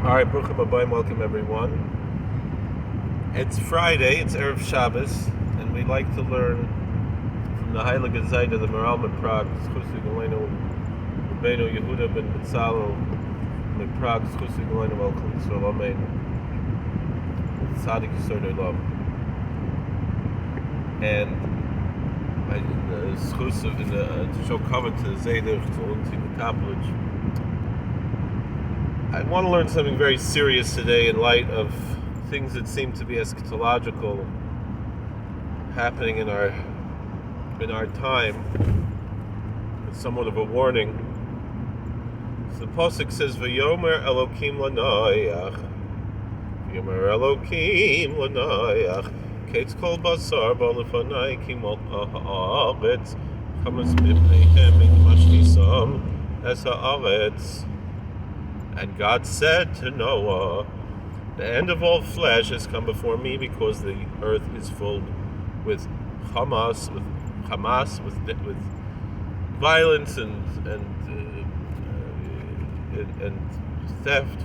All right, Bruchim Abayim, welcome everyone. It's Friday, it's Erev Shabbos, and we like to learn from the Heilige Zayda, the Maharal in Prague, Schusi Galeno, Rabbeinu Yehuda ben Betzalel, in Prague, Schusi Galeno, welcome to Amen. Tzadik Yisod Olam. And to show cover to Zayda, to the Kapelich, I want to learn something very serious today in light of things that seem to be eschatological happening in our time. It's somewhat of a warning. So the pasuk says, "V'yomer Elokim l'Noach, V'yomer Elokim l'Noach, Kates kol basar b'lefanai kimol ha'aretz, Chamas b'pneihem mashtisam es ha'aretz." And God said to Noah, "The end of all flesh has come before me, because the earth is filled with Hamas, with violence and theft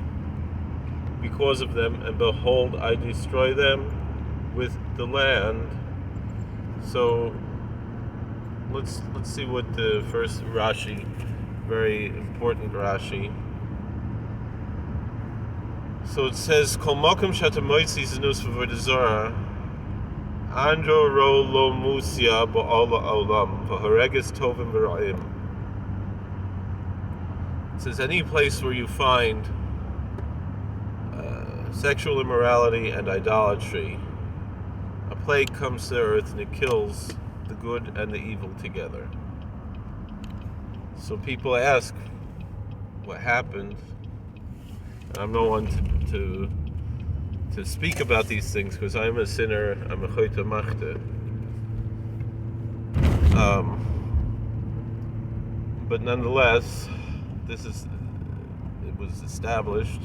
because of them. And behold, I destroy them with the land." So let's see what the first Rashi, very important Rashi. So it says, "Kol makom shatamoitzi zinus v'vodazara, andro ro lo musia ba'ala olam v'hareges tovim v'ra'im." It says, any place where you find sexual immorality and idolatry, a plague comes to the earth and it kills the good and the evil together. So people ask, what happened? I'm no one to speak about these things, because I'm a sinner. I'm a choyta machte. But nonetheless, it was established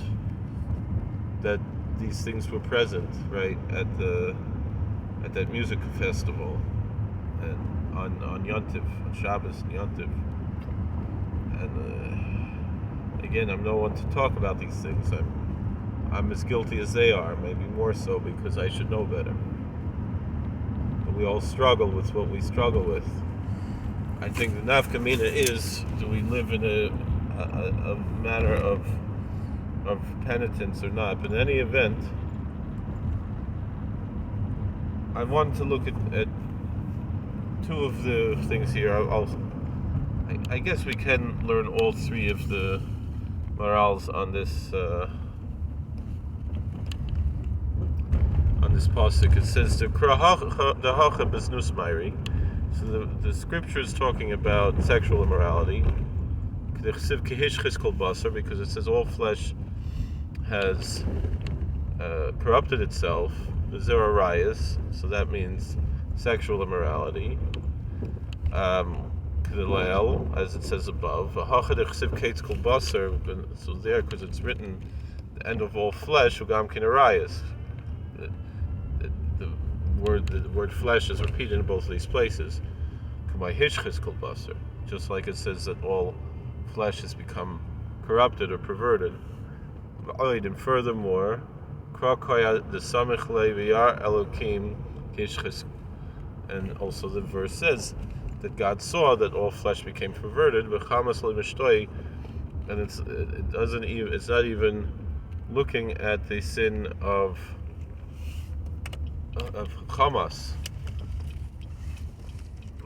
that these things were present, right, at that music festival, and on Yontif, on Shabbos and Yontif, and. Again, I'm no one to talk about these things. I'm as guilty as they are, maybe more so, because I should know better. But we all struggle with what we struggle with. I think the nafkamina is, do we live in a matter of penitence or not? But in any event, I wanted to look at two of the things here. I guess we can learn all three of the Maharals on this pasuk. It says the hacha b'znus mayri. So the scripture is talking about sexual immorality, because it says all flesh has corrupted itself. The Aryeh, so that means sexual immorality. As it says above, so there, because it's written, the end of all flesh, the word flesh is repeated in both of these places. Just like it says that all flesh has become corrupted or perverted. And furthermore, and also the verse says that God saw that all flesh became perverted, and it's not even looking at the sin of chamas,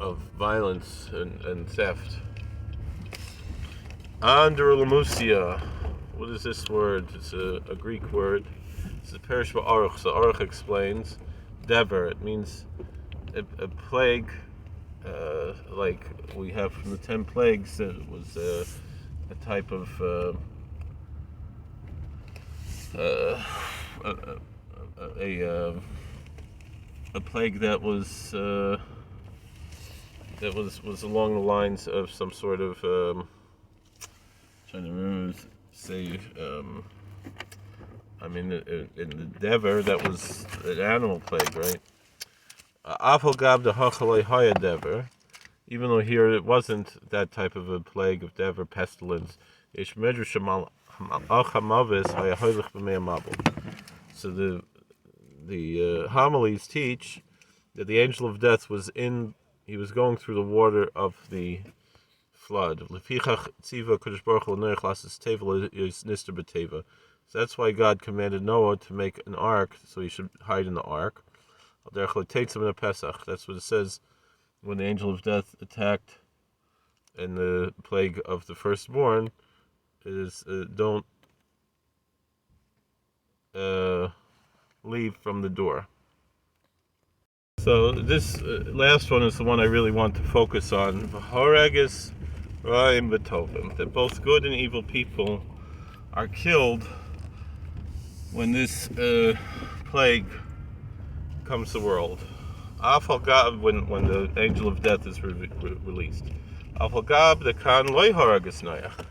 of violence and theft. Androlamusia. What is this word? It's a Greek word. It's a Parshas Aryeh. So Aryeh explains dever. It means a plague. Like we have from the 10 plagues, it was a type of a plague that was along the lines of some sort of trying to remember, say in the dever, that was an animal plague, right? Even though here it wasn't that type of a plague of dever, pestilence, Yesh medrash ach hamavis hayaholich b'mei mabul. So the homilies teach that the angel of death he was going through the water of the flood. Lefichach tziva Kadosh Baruch Hu l'Noach lasses teva is nister b'teva. So that's why God commanded Noah to make an ark, so he should hide in the ark. That's what it says when the angel of death attacked in the plague of the firstborn. Is don't leave from the door. So this last one is the one I really want to focus on. V'horegis ra'im v'tovim, that both good and evil people are killed when this plague comes to the world. When the angel of death is released. The kan loy horegis Noach.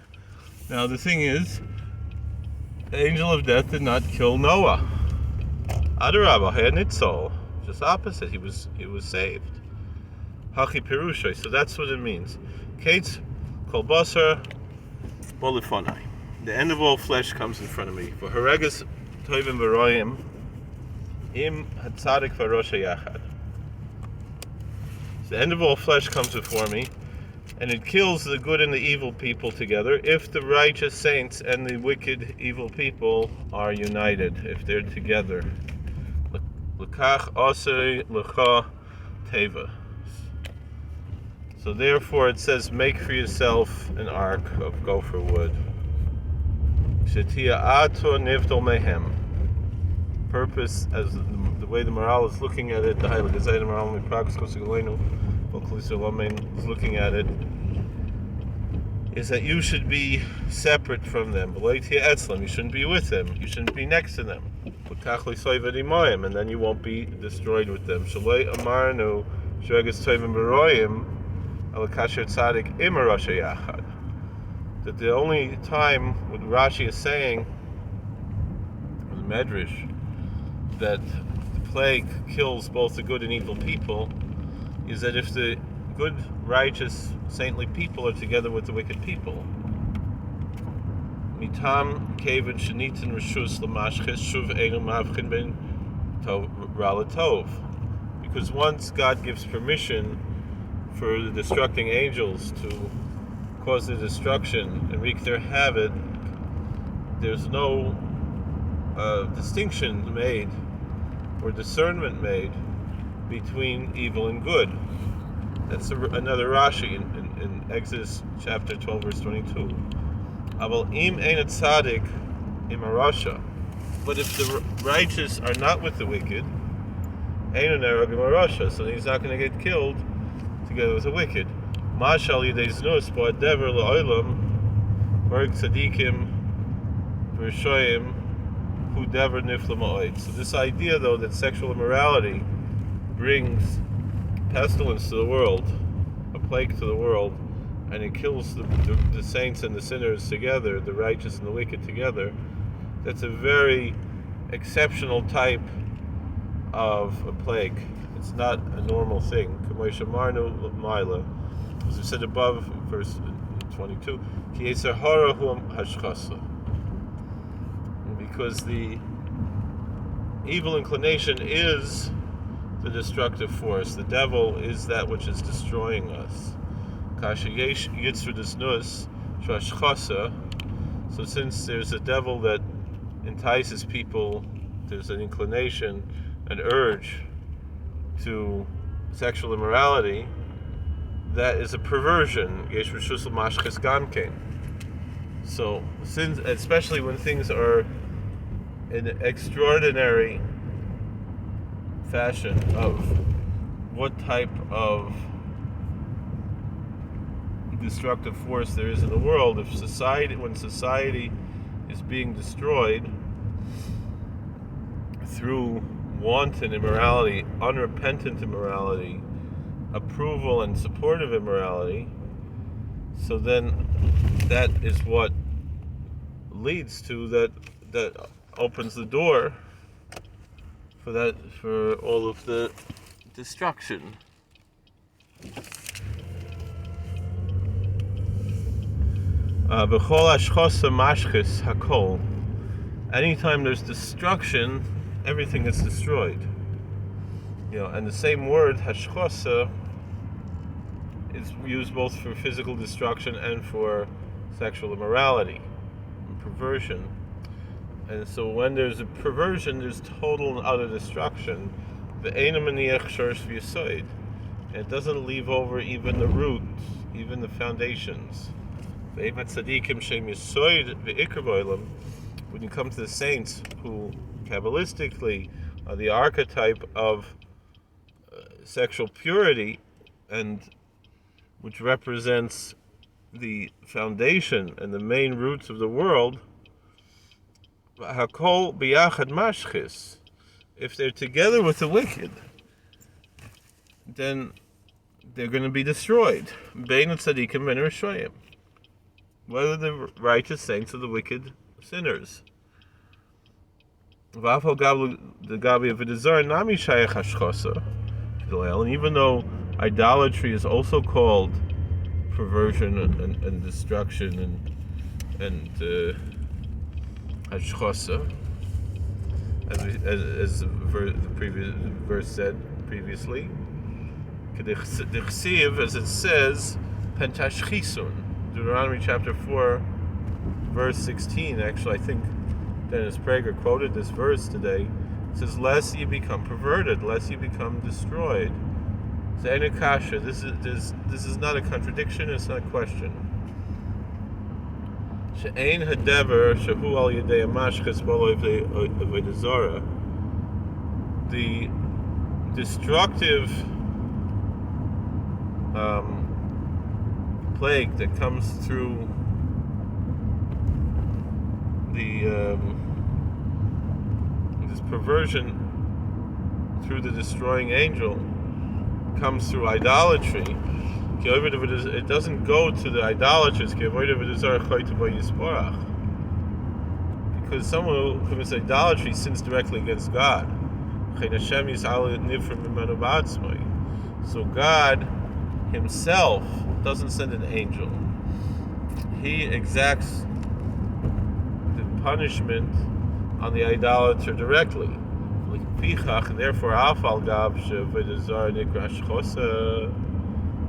Now the thing is, the angel of death did not kill Noah. Adarabah nitzol, just opposite. He was saved. Hachi pirushay. So that's what it means. Kates kol basar bolifonai. The end of all flesh comes in front of me. For haregas toivim v'royim im hatzadik v'rosha yachad. The end of all flesh comes before me, and it kills the good and the evil people together if the righteous saints and the wicked evil people are united, if they're together. L'kach asei l'cha teva. So therefore it says, make for yourself an ark of gopher wood. Shetia ato nivdol mehem. Purpose, as the way the Maharal is looking at it, the Heilige Zayim Maharal Mipragus Kosigolenu, is looking at it, is that you should be separate from them. You shouldn't be with them. You shouldn't be next to them. And then you won't be destroyed with them. That the only time what Rashi is saying, the Medrash, that the plague kills both the good and evil people, is that if the good, righteous, saintly people are together with the wicked people. Mitam kevin shenitin reshus lamashches shuv enu mavchin ben ra latov. Because once God gives permission for the destructing angels to cause the destruction and wreak their havoc, there's no distinction made or discernment made between evil and good. That's another Rashi in Exodus chapter 12, verse 22. Aval im ein tzadik im arasha. But if the righteous are not with the wicked, ein nerag im arasha, so he's not going to get killed together with the wicked. Mashal yidei znus ba'adever la'olam merg tzadikim v'rishoyim hu dever nifla ma'oid. So this idea, though, that sexual immorality brings pestilence to the world, a plague to the world, and it kills the saints and the sinners together, the righteous and the wicked together, that's a very exceptional type of a plague. It's not a normal thing. As we said above, verse 22, because the evil inclination is the destructive force. The devil is that which is destroying us. So since there's a devil that entices people, there's an inclination, an urge to sexual immorality, that is a perversion. So, since, especially when things are in an extraordinary fashion of what type of destructive force there is in the world, when society is being destroyed through wanton immorality, unrepentant immorality, approval and support of immorality, so then that is what leads to that opens the door for all of the destruction. V'chol hashchosa mashchis hakol. Anytime there's destruction, everything is destroyed. And the same word hashchosa is used both for physical destruction and for sexual immorality and perversion. And so when there's a perversion, there's total and utter destruction. Ve'eino maniach shorish v'yasoid. And it doesn't leave over even the roots, even the foundations. Ve'emat tzadikim shem yasoid ve'ikar b'olam. When you come to the saints, who Kabbalistically are the archetype of sexual purity, and which represents the foundation and the main roots of the world, hakol biyachad mashchis. If they're together with the wicked, then they're going to be destroyed. Bein tzadikim ben rishoyim. Whether the righteous saints or the wicked sinners. And even though idolatry is also called perversion and destruction and hashchosa, as the previous verse said previously, as it says, pentashchisun, Deuteronomy chapter 4, verse 16. Actually, I think Dennis Prager quoted this verse today. It says, lest you become perverted, lest you become destroyed. This is not a contradiction, it's not a question. She'ein hadever shehu al yedei amashches b'lo avodah zarah. The destructive plague that comes through this perversion through the destroying angel comes through idolatry. It doesn't go to the idolaters, because someone who commits idolatry sins directly against God. So God himself doesn't send an angel. He exacts the punishment on the idolater directly. Therefore,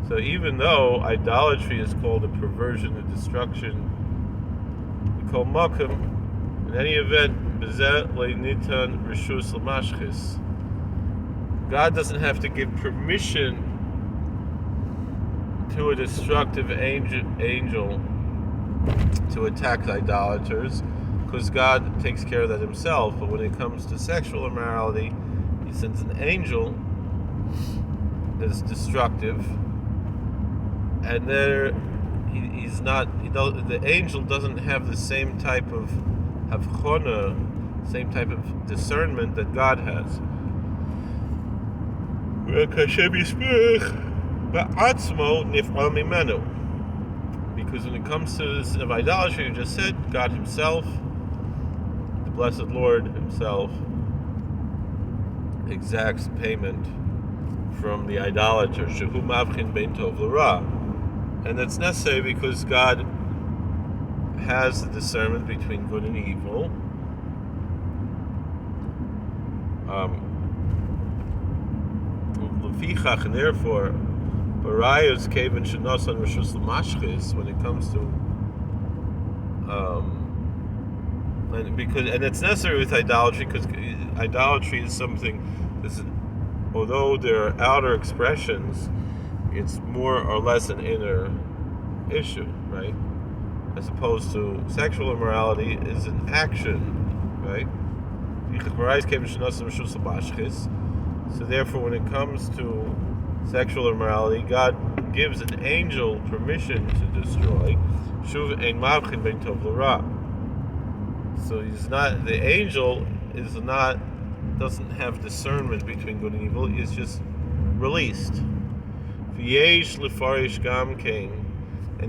so even though idolatry is called a perversion, a destruction, we call makom, in any event, God doesn't have to give permission to a destructive angel to attack idolaters, because God takes care of that himself. But when it comes to sexual immorality, he sends an angel that's destructive, and the angel doesn't have the same type of havchona, same type of discernment that God has. Because when it comes to the sin of idolatry, you just said, God himself, the blessed Lord himself, exacts payment from the idolater. Shehu mavchin bein tov l'ra. And that's necessary because God has the discernment between good and evil. And therefore, Barayos Kaven Shenosan Rishus L'Mashchis, when it comes to and it's necessary with idolatry, because idolatry is something, although there are outer expressions, it's more or less an inner issue, right? As opposed to sexual immorality is an action, right? So therefore, when it comes to sexual immorality, God gives an angel permission to destroy. So the angel doesn't have discernment between good and evil. It's just released. And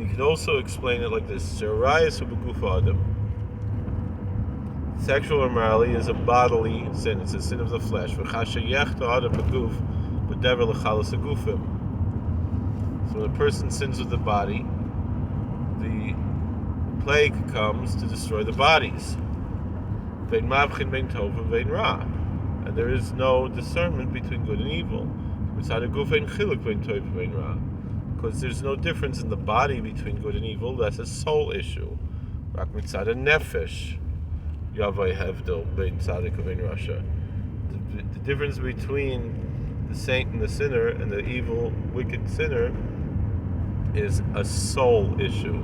you can also explain it like this: sexual immorality is a bodily sin. It's a sin of the flesh. So when a person sins with the body, the plague comes to destroy the bodies. Vein mavchin vein tov and vein ra, and there is no discernment between good and evil. Because there's no difference in the body between good and evil. That's a soul issue. The difference between the saint and the sinner and the evil, wicked sinner is a soul issue.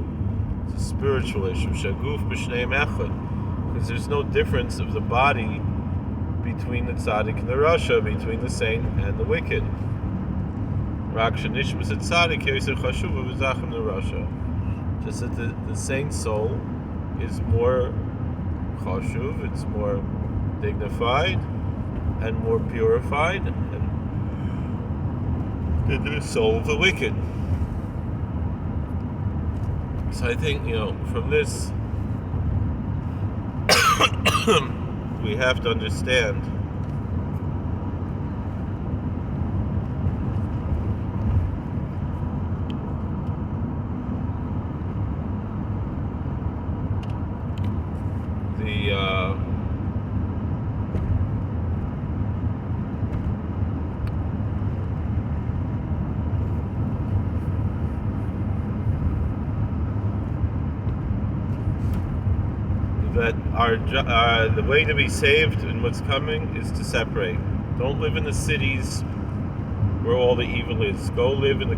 It's a spiritual issue. Because there's no difference of the body between the tzaddik and the rasha, between the saint and the wicked. Just that the saint soul is more chashuv, it's more dignified and more purified than the soul of the wicked. So I think, from this we have to understand that the way to be saved in what's coming is to separate. Don't live in the cities where all the evil is. Go live in the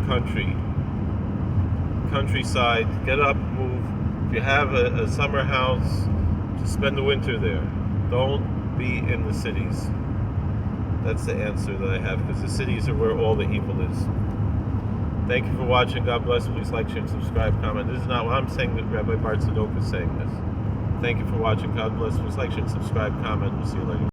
countryside. Get up, move. If you have a summer house, just spend the winter there. Don't be in the cities. That's the answer that I have, because the cities are where all the evil is. Thank you for watching. God bless. Please like, share, and subscribe, comment. This is not what I'm saying, that Rabbi Bart Sadok is saying this. Thank you for watching. God bless. Please like, share, and subscribe, comment. We'll see you later.